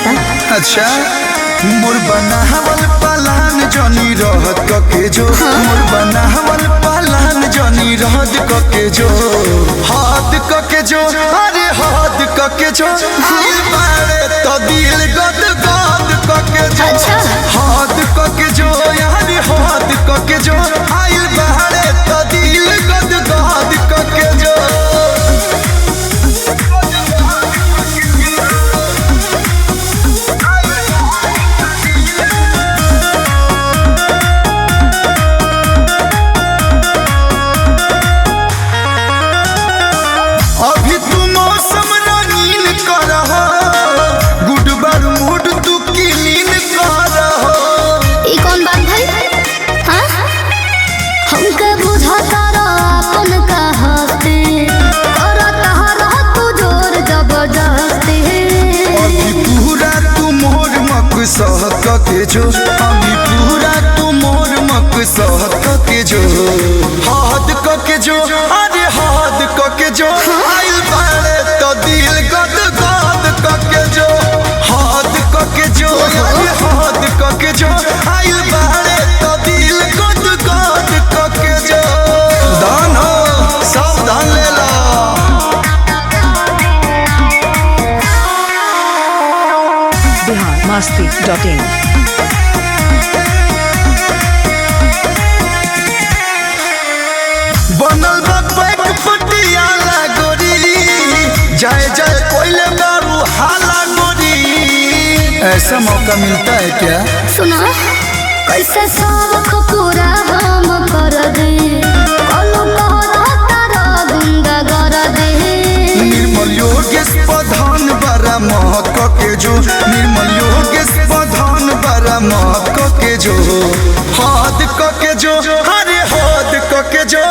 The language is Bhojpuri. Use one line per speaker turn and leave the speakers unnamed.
होता।
अच्छा मोर बनावल पालान जनी रहत कके जो मोर बनावल पालान जनी रहत कके जो हाथ कके जो अरे हाथ कके जो दिल बारे तो दिल गद गद कके जो हाथ कके जो यार हाथ कके जो आइल बारे तो दिल गद गद कके जो सहक के जो अभी पूरा तू मोर मक सहक के जो हाथ के जो अरे हाथ के जो आइल बारे तो दिल गद गद के जो हाथ के जो हाथ के जो आइल बारे तो दिल गद गद के जो दान हो सावधान ले ला
masti.in
बनल बा पैक पटियाला गोरी जाए जाए कोयले बारू हाला गोरी ऐसा मौका मिलता है क्या
सुना कैसे शौक पूरा हम कर दे
निर्मल योगेश प्रधान बड़ा महक के जो निर्मल योगेश प्रधान बड़ा महक के जो हाथ के जो अरे हाथ के जो